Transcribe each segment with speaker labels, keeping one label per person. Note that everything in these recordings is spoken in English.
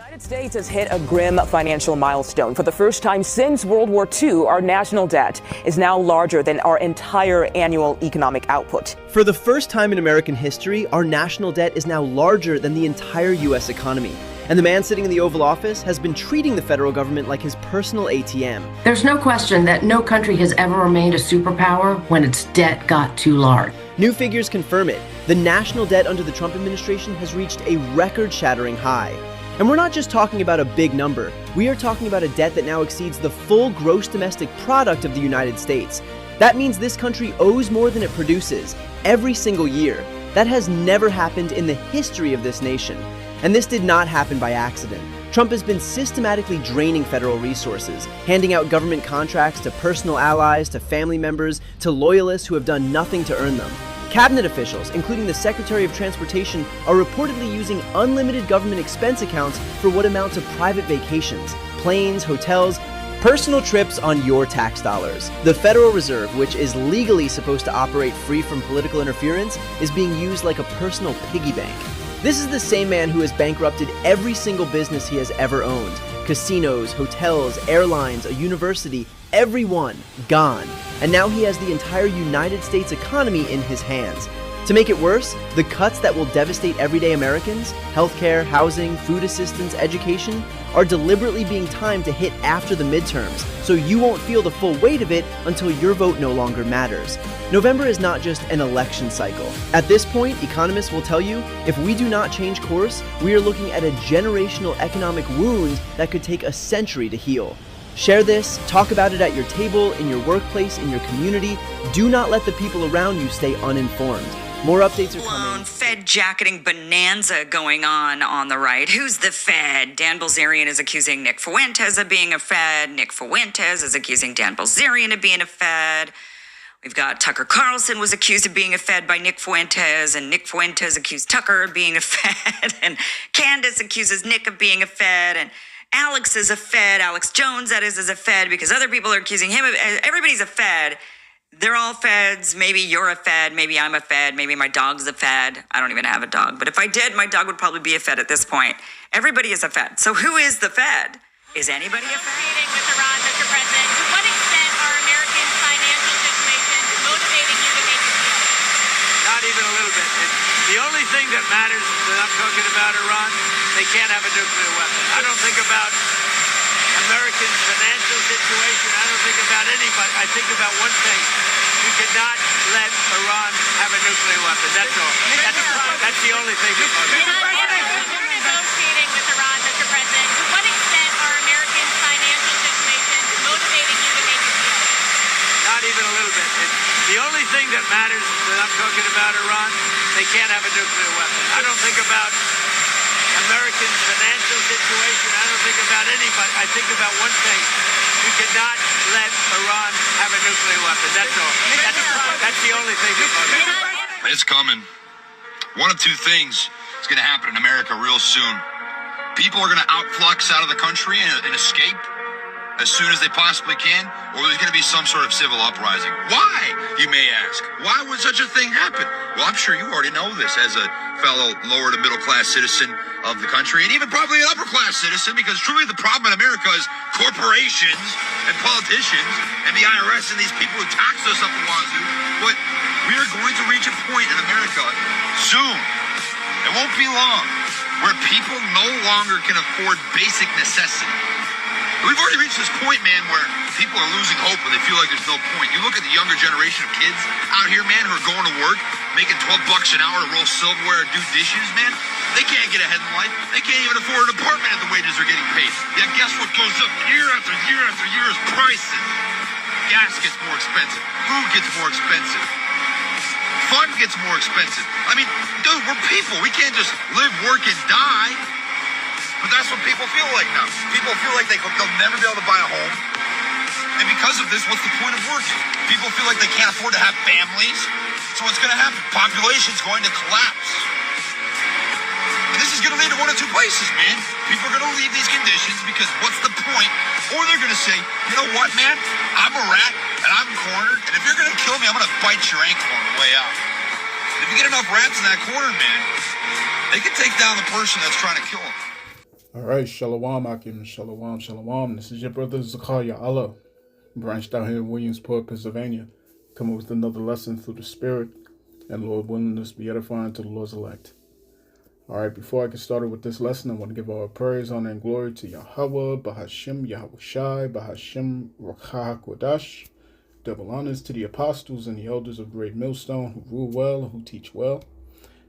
Speaker 1: The United States has hit a grim financial milestone. For the first time since World War II, our national debt is now larger than our entire annual economic output.
Speaker 2: For the first time in American history, our national debt is now larger than the entire U.S. economy. And the man sitting in the Oval Office has been treating the federal government like his personal ATM.
Speaker 3: There's no question that no country has ever remained a superpower when its debt got too large.
Speaker 2: New figures confirm it. The national debt under the Trump administration has reached a record-shattering high. And we're not just talking about a big number. We are talking about a debt that now exceeds the full gross domestic product of the United States. That means this country owes more than it produces every single year. That has never happened in the history of this nation. And this did not happen by accident. Trump has been systematically draining federal resources, handing out government contracts to personal allies, to family members, to loyalists who have done nothing to earn them. Cabinet officials, including the Secretary of Transportation, are reportedly using unlimited government expense accounts for what amount to private vacations, planes, hotels, personal trips on your tax dollars. The Federal Reserve, which is legally supposed to operate free from political interference, is being used like a personal piggy bank. This is the same man who has bankrupted every single business he has ever owned. Casinos, hotels, airlines, a university, everyone gone. And now he has the entire United States economy in his hands. To make it worse, the cuts that will devastate everyday Americans, healthcare, housing, food assistance, education, are deliberately being timed to hit after the midterms, so you won't feel the full weight of it until your vote no longer matters. November is not just an election cycle. At this point, economists will tell you, if we do not change course, we are looking at a generational economic wound that could take a century to heal. Share this, talk about it at your table, in your workplace, in your community. Do not let the people around you stay uninformed. More updates are coming.
Speaker 4: Fed jacketing bonanza going on the right. Who's the Fed? Dan Bilzerian is accusing Nick Fuentes of being a Fed. Nick Fuentes is accusing Dan Bilzerian of being a Fed. We've got Tucker Carlson was accused of being a Fed by Nick Fuentes, and Nick Fuentes accused Tucker of being a Fed, and Candace accuses Nick of being a Fed, and Alex is a Fed. Alex Jones, that is a Fed because other people are accusing him of. Everybody's a Fed. They're all Feds. Maybe you're a Fed. Maybe I'm a Fed. Maybe my dog's a Fed. I don't even have a dog. But if I did, my dog would probably be a Fed at this point. Everybody is a Fed. So who is the Fed? Is anybody a Fed?
Speaker 5: Meeting with Iran, Mr. President. To what extent are Americans' financial situations motivating you to make a deal?
Speaker 6: Not even a little bit. The only thing that matters that I'm talking about Iran, they can't have a nuclear weapon. I don't think about Americans' financial situation. I don't think about anybody. I think about one thing. You cannot let Iran have a nuclear weapon. That's all. That's the only thing that matters.
Speaker 5: You're negotiating with Iran, Mr. President. To what extent are Americans' financial situations motivating you to make a deal?
Speaker 6: Not even a little bit. The only thing that matters that I'm talking about Iran, they can't have a nuclear weapon. I don't think about Americans' financial situation. I don't think about anybody. I think about one thing. You cannot let Iran have a nuclear weapon. That's all. That's the only thing that matters.
Speaker 7: It's coming. One of two things is going to happen in America real soon. People are going to outflux out of the country and escape as soon as they possibly can, or there's going to be some sort of civil uprising. Why, you may ask? Why would such a thing happen? Well, I'm sure you already know this as a fellow lower to middle class citizen of the country, and even probably an upper class citizen, because truly the problem in America is corporations and politicians and the IRS and these people who tax us up the wazoo. But we are going to reach a point in America soon, it won't be long, where people no longer can afford basic necessities. We've already reached this point, man, where people are losing hope and they feel like there's no point. You look at the younger generation of kids out here, man, who are going to work, making $12 an hour to roll silverware or do dishes, man. They can't get ahead in life. They can't even afford an apartment at the wages they're getting paid. Yet guess what goes up year after year after year is prices. Gas gets more expensive. Food gets more expensive. Fun gets more expensive. I mean, dude, we're people. We can't just live, work, and die. But that's what people feel like now. People feel like they'll never be able to buy a home. And because of this, what's the point of working? People feel like they can't afford to have families. So what's going to happen? Population's going to collapse. And this is going to lead to one of two places, man. People are going to leave these conditions because what's the point? Or they're going to say, you know what, man? I'm a rat and I'm cornered. And if you're going to kill me, I'm going to bite your ankle on the way out. And if you get enough rats in that corner, man, they can take down the person that's trying to kill them.
Speaker 8: All right, Shalom Akim, Shalom, Shalom. This is your brother Zakaria Allah, branched out here in Williamsport, Pennsylvania, coming with another lesson through the Spirit, and Lord willing, this be edifying to the Lord's elect. All right, before I get started with this lesson, I want to give all praise, honor, and glory to Yahweh, Bahashim, Yahushai, Bahashim, Rakha Kodash. Double honors to the apostles and the elders of Great Millstone who rule well, who teach well.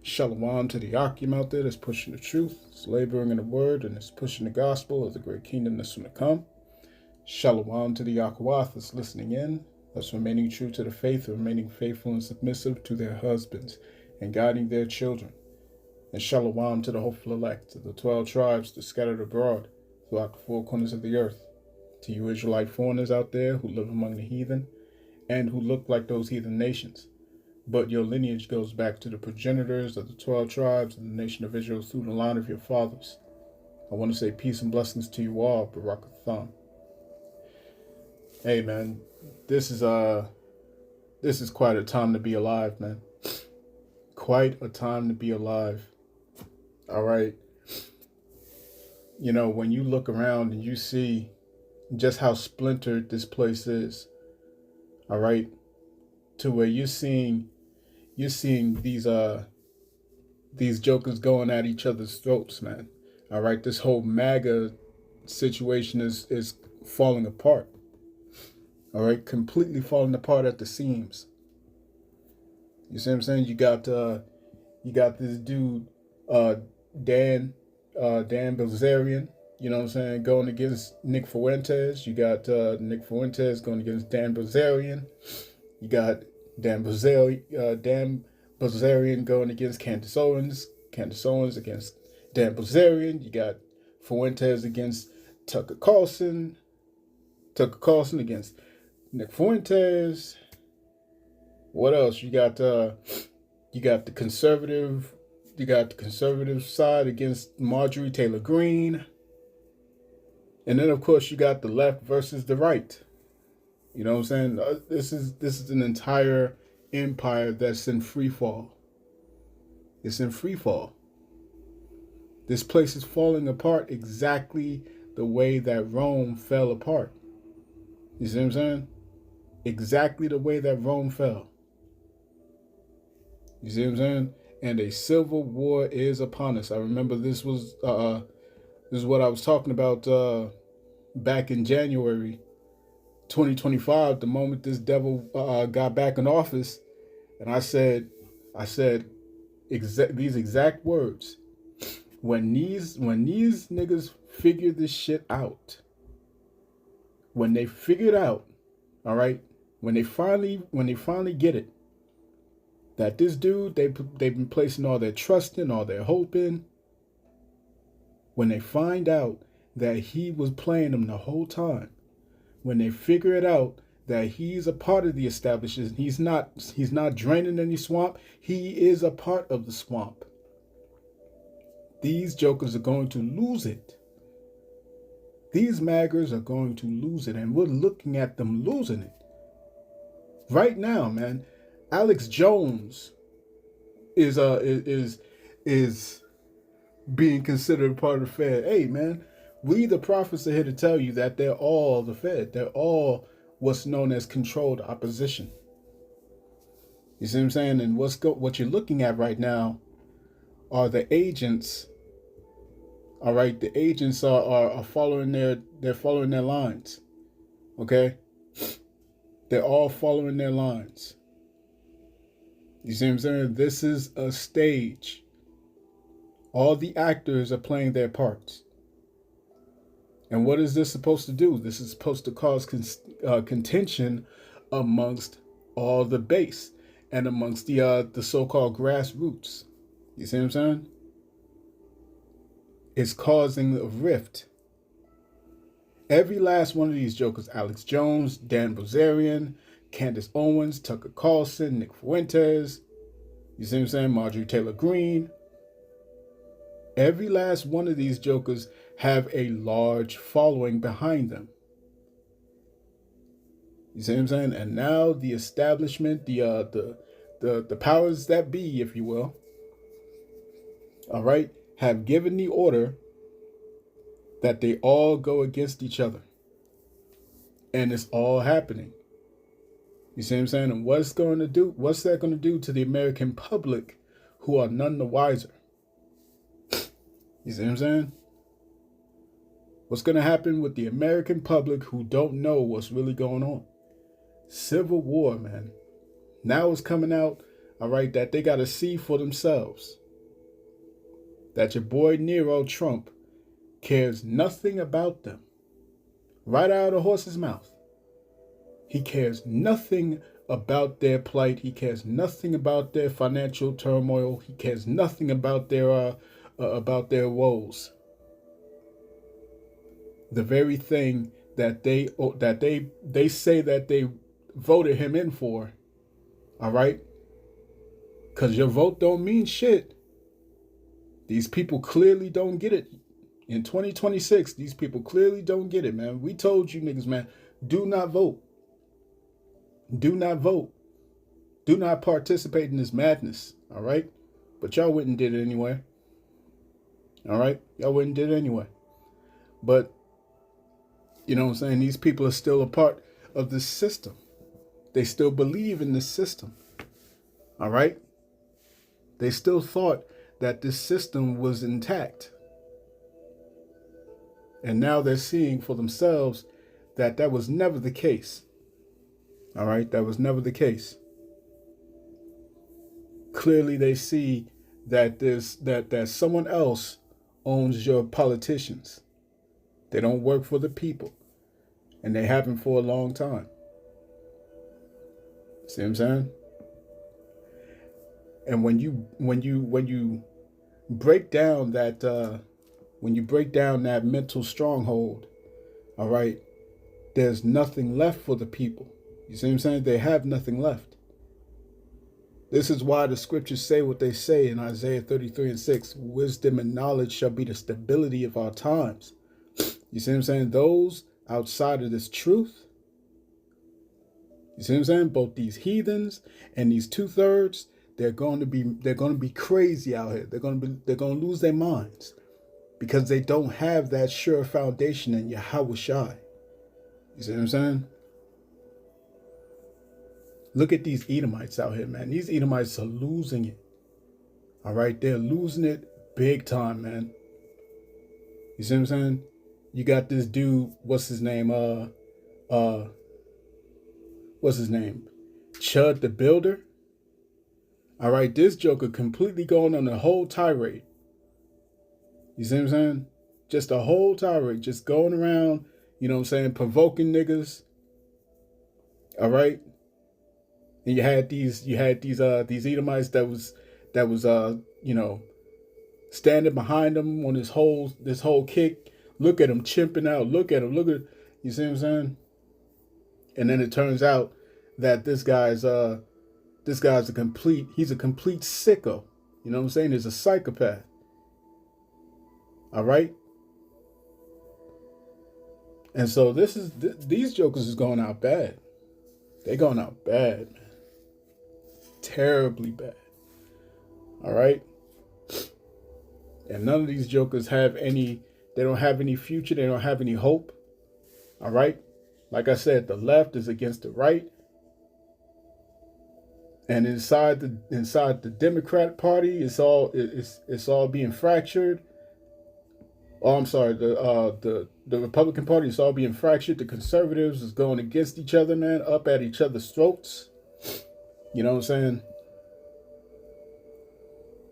Speaker 8: Shalom to the Akim out there that's pushing the truth, that's laboring in the word, and is pushing the gospel of the great kingdom that's soon to come. Shalom to the Akawath that's listening in, that's remaining true to the faith, remaining faithful and submissive to their husbands, and guiding their children. And shalom to the hopeful elect, to the 12 tribes that scattered abroad throughout the four corners of the earth, to you Israelite foreigners out there who live among the heathen, and who look like those heathen nations. But your lineage goes back to the progenitors of the 12 tribes of the nation of Israel through the line of your fathers. I want to say peace and blessings to you all, Barakatham. Hey man, this is quite a time to be alive, man. Quite a time to be alive. All right. You know, when you look around and you see just how splintered this place is, all right, to where you're seeing these jokers going at each other's throats, man. All right, this whole MAGA situation is falling apart. All right, completely falling apart at the seams. You see what I'm saying? You got this dude, Dan Bilzerian, you know what I'm saying, going against Nick Fuentes. You got Nick Fuentes going against Dan Bilzerian. You got Dan Bilzerian going against Candace Owens. Candace Owens against Dan Bilzerian. You got Fuentes against Tucker Carlson. Tucker Carlson against Nick Fuentes. What else? You got the conservative side against Marjorie Taylor Greene. And then of course you got the left versus the right. You know what I'm saying? This is an entire empire that's in free fall. It's in free fall. This place is falling apart exactly the way that Rome fell apart. You see what I'm saying? Exactly the way that Rome fell. You see what I'm saying? And a civil war is upon us. I remember this is what I was talking about back in January 2025, the moment this devil got back in office, and I said these exact words. When these niggas figure this shit out, when they figure it out, all right, when they finally get it, that this dude they've been placing all their trust in, all their hope in, when they find out that he was playing them the whole time, when they figure it out that he's a part of the establishment, he's not draining any swamp, he is a part of the swamp. These jokers are going to lose it. These maggers are going to lose it, and we're looking at them losing it. Right now, man, Alex Jones is being considered part of the Fed. Hey, man, we the prophets are here to tell you that they're all the Fed. They're all what's known as controlled opposition. You see what I'm saying? And what you're looking at right now are the agents. All right, the agents are following they're following their lines. Okay? They're all following their lines. You see what I'm saying? This is a stage. All the actors are playing their parts. And what is this supposed to do? This is supposed to cause contention amongst all the base and amongst the so-called grassroots. You see what I'm saying? It's causing a rift. Every last one of these jokers, Alex Jones, Dan Bilzerian, Candace Owens, Tucker Carlson, Nick Fuentes, you see what I'm saying? Marjorie Taylor Greene. Every last one of these jokers have a large following behind them. You see what I'm saying? And now the establishment, the powers that be, if you will, all right, have given the order that they all go against each other. And it's all happening. You see what I'm saying? And what's that going to do to the American public who are none the wiser? You see what I'm saying? What's going to happen with the American public who don't know what's really going on? Civil war, man. Now it's coming out, all right, that they got to see for themselves that your boy Nero Trump cares nothing about them. Right out of the horse's mouth. He cares nothing about their plight. He cares nothing about their financial turmoil. He cares nothing about their woes. The very thing that they say that they voted him in for, all right? Because your vote don't mean shit. These people clearly don't get it. In 2026, these people clearly don't get it, man. We told you niggas, man, do not vote. Do not vote. Do not participate in this madness, all right? But y'all went and did it anyway. All right? Y'all went and did it anyway. But, you know what I'm saying? These people are still a part of this system. They still believe in this system. All right? They still thought that this system was intact. And now they're seeing for themselves that that was never the case. All right? That was never the case. Clearly they see that that someone else owns your politicians. They don't work for the people. And they haven't for a long time. See what I'm saying? And when you break down that mental stronghold, all right, there's nothing left for the people. You see what I'm saying? They have nothing left. This is why the scriptures say what they say in Isaiah 33:6. Wisdom and knowledge shall be the stability of our times. You see what I'm saying? Those outside of this truth, you see what I'm saying? Both these heathens and these 2/3, they're going to be crazy out here. They're going to lose their minds because they don't have that sure foundation in Yahweh Shai. You see what I'm saying? Look at these Edomites out here, man. These Edomites are losing it. All right, they're losing it big time, man. You see what I'm saying? You got this dude, what's his name? Chud the Builder. All right, this joker completely going on a whole tirade. You see what I'm saying? Just a whole tirade, just going around, you know what I'm saying, provoking niggas. All right. And you had these Edomites that was standing behind him on this whole kick. Look at him chimping out. Look at him. You see what I'm saying? And then it turns out that this guy's a complete sicko. You know what I'm saying? He's a psychopath. All right. And so these jokers is going out bad. They're going out bad, man. Terribly bad. All right. And none of these jokers they don't have any future. They don't have any hope. All right. Like I said, the left is against the right. And inside the Democrat Party, it's all being fractured. Oh, I'm sorry, the Republican Party is all being fractured. The conservatives is going against each other, man, up at each other's throats. You know what I'm saying?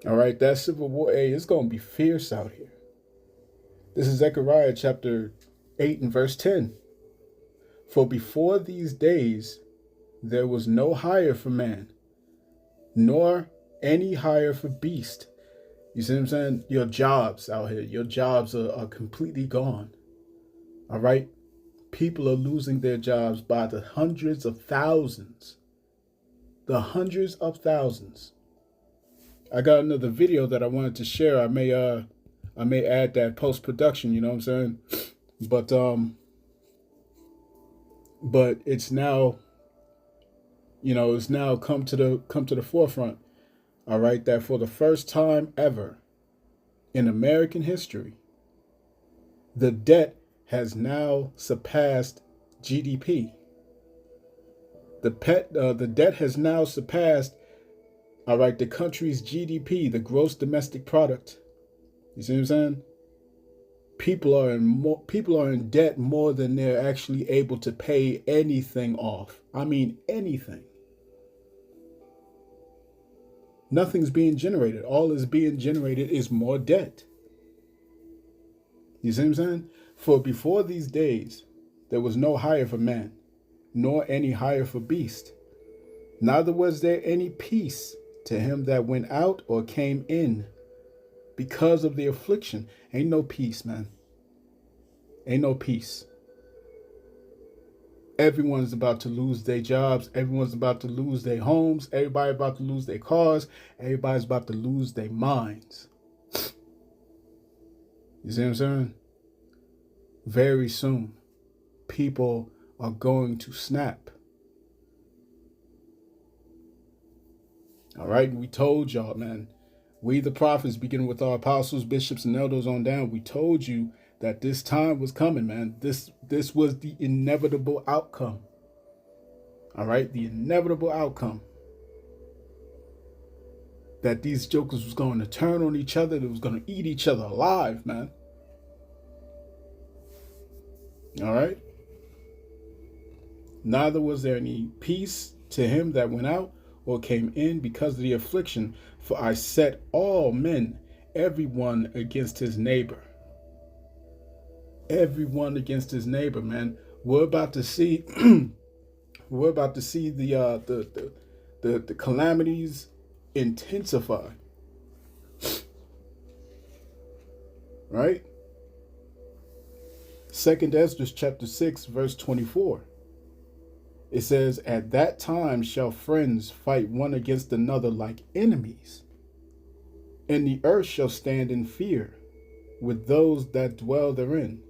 Speaker 8: All right, that civil war, it's going to be fierce out here. This is Zechariah chapter 8 and verse 10. For before these days there was no hire for man, nor any hire for beast. You see what I'm saying? Your jobs out here, your jobs are completely gone. All right? People are losing their jobs by the hundreds of thousands. The hundreds of thousands. I got another video that I wanted to share. I may add that post-production, you know what I'm saying? But it's now, it's now come to the forefront. All right, that for the first time ever in American history, The debt has now surpassed GDP. The debt has now surpassed, all right, the country's GDP, the gross domestic product. You see what I'm saying? People are in debt more than they're actually able to pay anything off. I mean, anything. Nothing's being generated. All is being generated is more debt. You see what I'm saying? For before these days, there was no hire for man, nor any hire for beast. Neither was there any peace to him that went out or came in, because of the affliction. Ain't no peace, man. Ain't no peace. Everyone's about to lose their jobs. Everyone's about to lose their homes. Everybody about to lose their cars. Everybody's about to lose their minds. You see what I'm saying? Very soon, people are going to snap. All right, we told y'all, man. We the prophets, beginning with our apostles, bishops, and elders on down, we told you that this time was coming, man. This was the inevitable outcome. All right, the inevitable outcome. That these jokers was going to turn on each other. They was going to eat each other alive, man. All right. Neither was there any peace to him that went out or came in because of the affliction. For I set all men, everyone against his neighbor. Everyone against his neighbor, man. We're about to see we're about to see the calamities intensify. Right? 2 Ezra chapter 6, verse 24. It says, at that time shall friends fight one against another like enemies, and the earth shall stand in fear with those that dwell therein.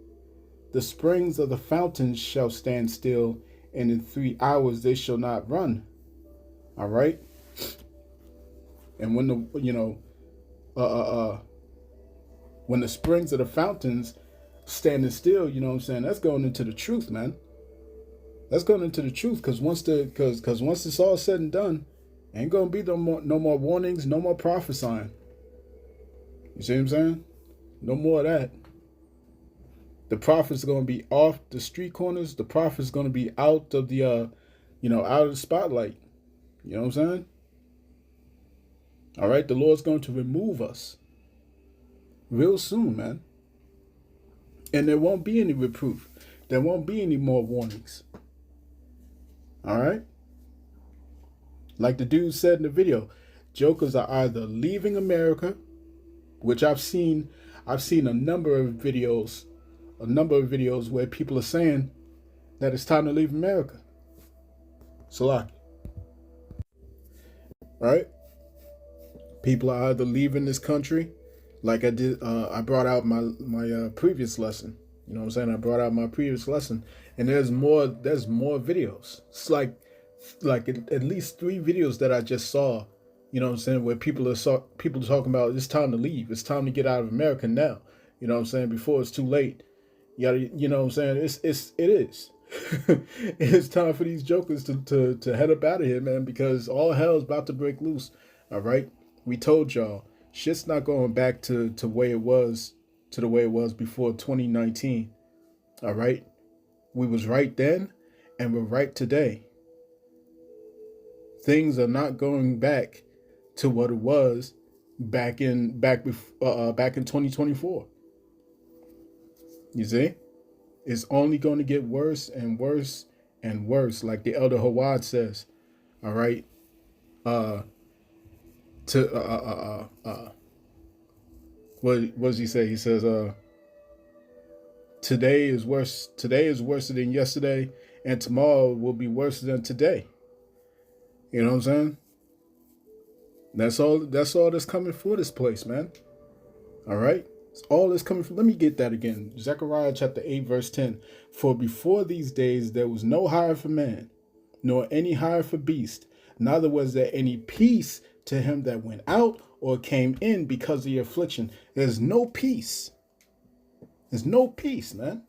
Speaker 8: The springs of the fountains shall stand still, and in 3 hours they shall not run. All right. And when when the springs of the fountains standing still, you know what I'm saying? That's going into the truth, man. That's going into the truth, because once it's all said and done, ain't gonna be no more warnings, no more prophesying. You see what I'm saying? No more of that. The prophet's gonna be off the street corners. The prophet's gonna be out of the out of the spotlight. You know what I'm saying? All right, the Lord's going to remove us real soon, man. And there won't be any reproof. There won't be any more warnings. All right? Like the dude said in the video, jokers are either leaving America, which I've seen a number of videos where people are saying that it's time to leave America. Salaki. Right? People are either leaving this country, like I did. I brought out my previous lesson. You know what I'm saying? I brought out my previous lesson, and there's more videos. It's like at least 3 videos that I just saw. You know what I'm saying? Where people are talking about it's time to leave. It's time to get out of America now. You know what I'm saying? Before it's too late. You know what I'm saying? It is. It's time for these jokers to head up out of here, man, because all hell's about to break loose. All right? We told y'all, shit's not going back to the way it was before 2019. All right? We was right then, and we're right today. Things are not going back to what it was back in 2024. You see? It's only going to get worse and worse and worse, like the Elder Hawad says. All right? What does he say? He says, today is worse than yesterday, and tomorrow will be worse than today. You know what I'm saying? That's all that's coming for this place, man. All right? It's all that's coming for. Let me get that again. Zechariah chapter 8, verse 10. For before these days there was no hire for man, nor any hire for beast, neither was there any peace to him that went out or came in because of the affliction. There's no peace. There's no peace, man.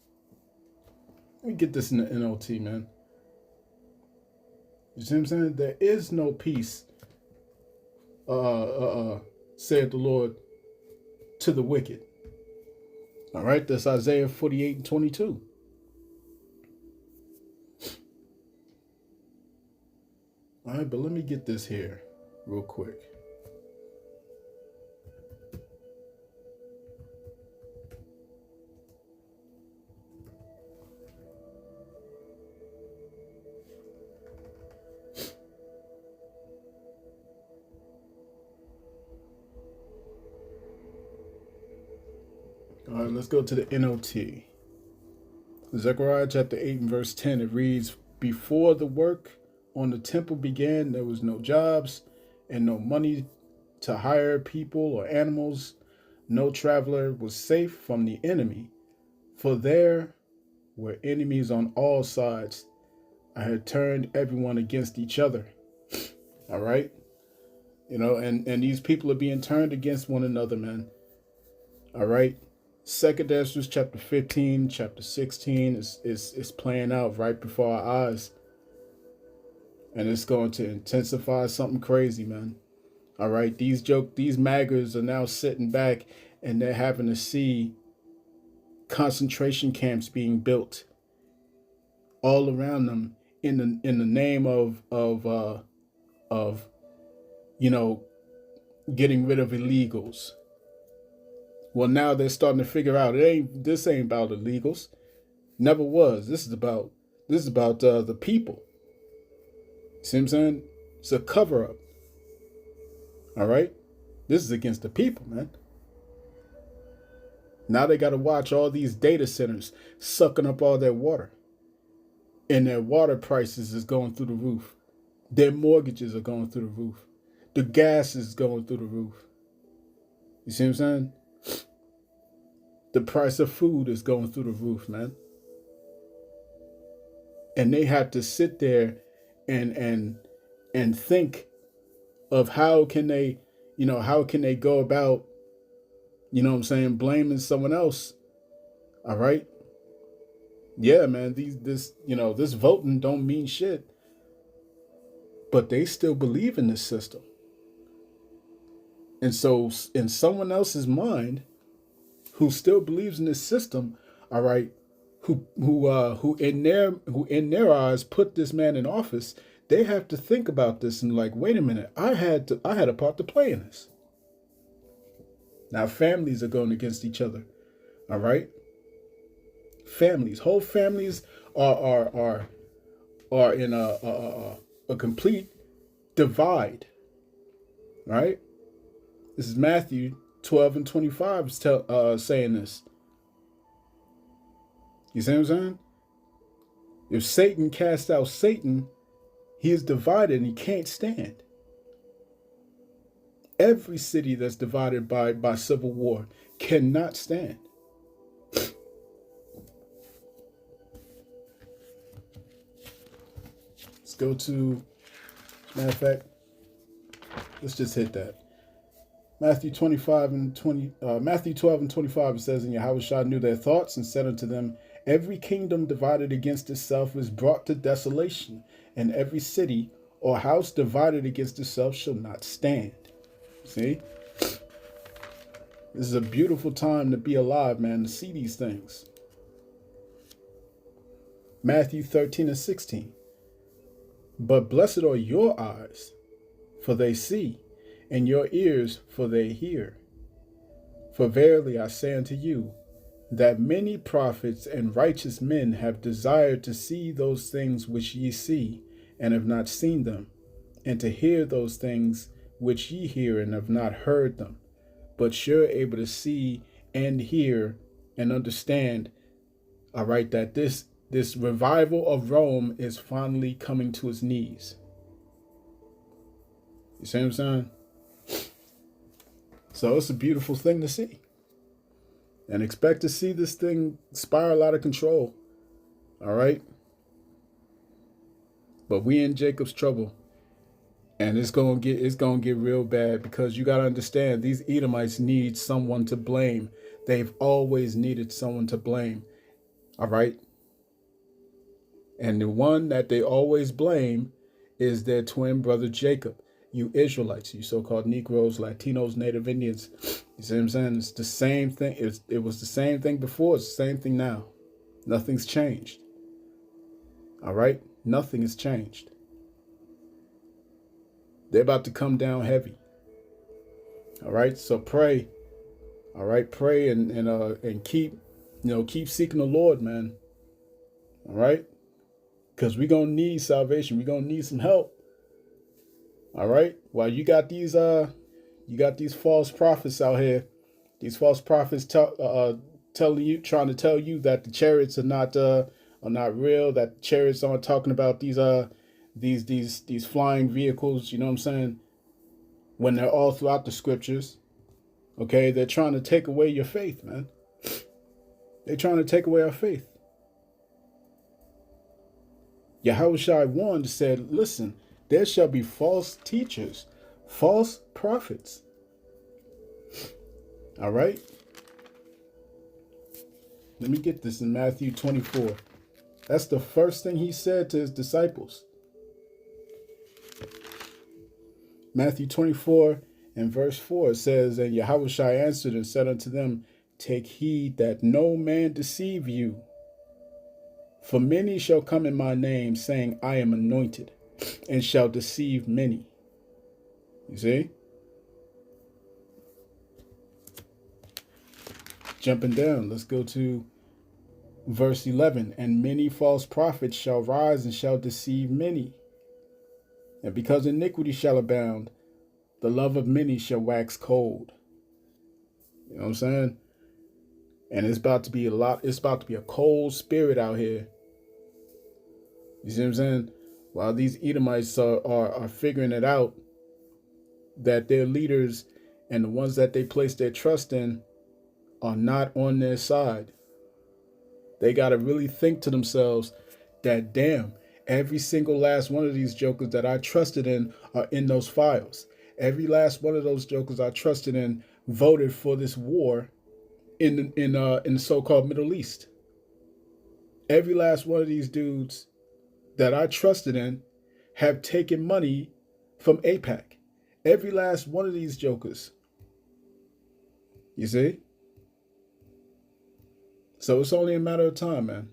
Speaker 8: Let me get this in the NLT, man. You see what I'm saying? There is no peace, said the Lord, to the wicked. All right, that's Isaiah 48:22. All right, but let me get this here real quick. All right, let's go to the NLT. Zechariah chapter 8 and verse 10, it reads, "Before the work on the temple began, there was no jobs and no money to hire people or animals. No traveler was safe from the enemy, for there were enemies on all sides. I had turned everyone against each other." All right. You know, and these people are being turned against one another, man. All right. Second Ezra chapter 15, chapter 16 is playing out right before our eyes. And it's going to intensify something crazy, man. All right. These maggers are now sitting back and they're having to see concentration camps being built all around them in the name of you know, getting rid of illegals. Well, now they're starting to figure out this ain't about illegals. Never was. This is about the people. See what I'm saying? It's a cover up. All right. This is against the people, man. Now they got to watch all these data centers sucking up all their water, and their water prices is going through the roof. Their mortgages are going through the roof. The gas is going through the roof. You see what I'm saying? The price of food is going through the roof, man. And they have to sit there and think of how can they go about, you know what I'm saying, blaming someone else. All right. Yeah, man, this voting don't mean shit. But they still believe in this system. And so in someone else's mind who still believes in this system, all right, who in their eyes put this man in office, they have to think about this and like, wait a minute, I had a part to play in this. Now families are going against each other. All right. Whole families are in a complete divide. Right? This is Matthew 12 and 25 is saying this. You see what I'm saying? If Satan casts out Satan, he is divided and he can't stand. Every city that's divided by civil war cannot stand. Let's go to, matter of fact, let's just hit that. Matthew 12 and 25, it says, "And Yahushua knew their thoughts and said unto them, Every kingdom divided against itself is brought to desolation, and every city or house divided against itself shall not stand." See? This is a beautiful time to be alive, man, to see these things. Matthew 13 and 16. "But blessed are your eyes, for they see, and your ears, for they hear. For verily I say unto you, that many prophets and righteous men have desired to see those things which ye see, and have not seen them, and to hear those things which ye hear, and have not heard them. But you're able to see and hear and understand, all right, that this revival of Rome is finally coming to its knees. You see what I'm saying? So it's a beautiful thing to see. And expect to see this thing spiral out of control. All right? But we in Jacob's trouble. And it's gonna get real bad, because you gotta understand, these Edomites need someone to blame. They've always needed someone to blame. All right. And the one that they always blame is their twin brother Jacob. You Israelites, you so-called Negroes, Latinos, Native Indians. You see what I'm saying? It's the same thing. It was the same thing before. It's the same thing now. Nothing's changed. All right? Nothing has changed. They're about to come down heavy. All right? So pray. All right? Pray and keep, keep seeking the Lord, man. All right? Because we're going to need salvation. We're going to need some help. All right. Well, you got these false prophets out here. These false prophets trying to tell you that the chariots are not real. That the chariots aren't talking about these flying vehicles. You know what I'm saying? When they're all throughout the scriptures. Okay, they're trying to take away your faith, man. They're trying to take away our faith. Yahushua warned, said, listen, there shall be false teachers, false prophets. All right. Let me get this in Matthew 24. That's the first thing he said to his disciples. Matthew 24 and verse 4 says, and Yahushua answered and said unto them, take heed that no man deceive you. For many shall come in my name, saying, I am anointed, and shall deceive many. You see? Jumping down, let's go to verse 11. And many false prophets shall rise and shall deceive many. And because iniquity shall abound, the love of many shall wax cold. You know what I'm saying? And it's about to be a cold spirit out here. You see what I'm saying? While these Edomites are figuring it out, that their leaders and the ones that they place their trust in are not on their side. They got to really think to themselves that, damn, every single last one of these jokers that I trusted in are in those files. Every last one of those jokers I trusted in voted for this war in the so-called Middle East. Every last one of these dudes that I trusted in have taken money from AIPAC. Every last one of these jokers. You see? So it's only a matter of time, man.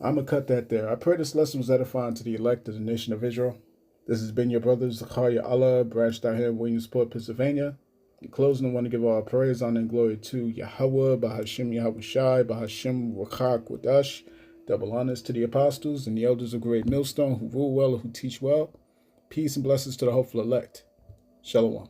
Speaker 8: I'm going to cut that there. I pray this lesson was edifying to the elect of the nation of Israel. This has been your brother, Zakaria Allah, branched out here in Williamsport, Pennsylvania. In closing, I want to give all praise, honor, and glory to Yahweh, Bahashim Yahushai, Bahashim Rakha Quadash. Double honors to the apostles and the elders of Great Millstone who rule well and who teach well. Peace and blessings to the hopeful elect. Shalom.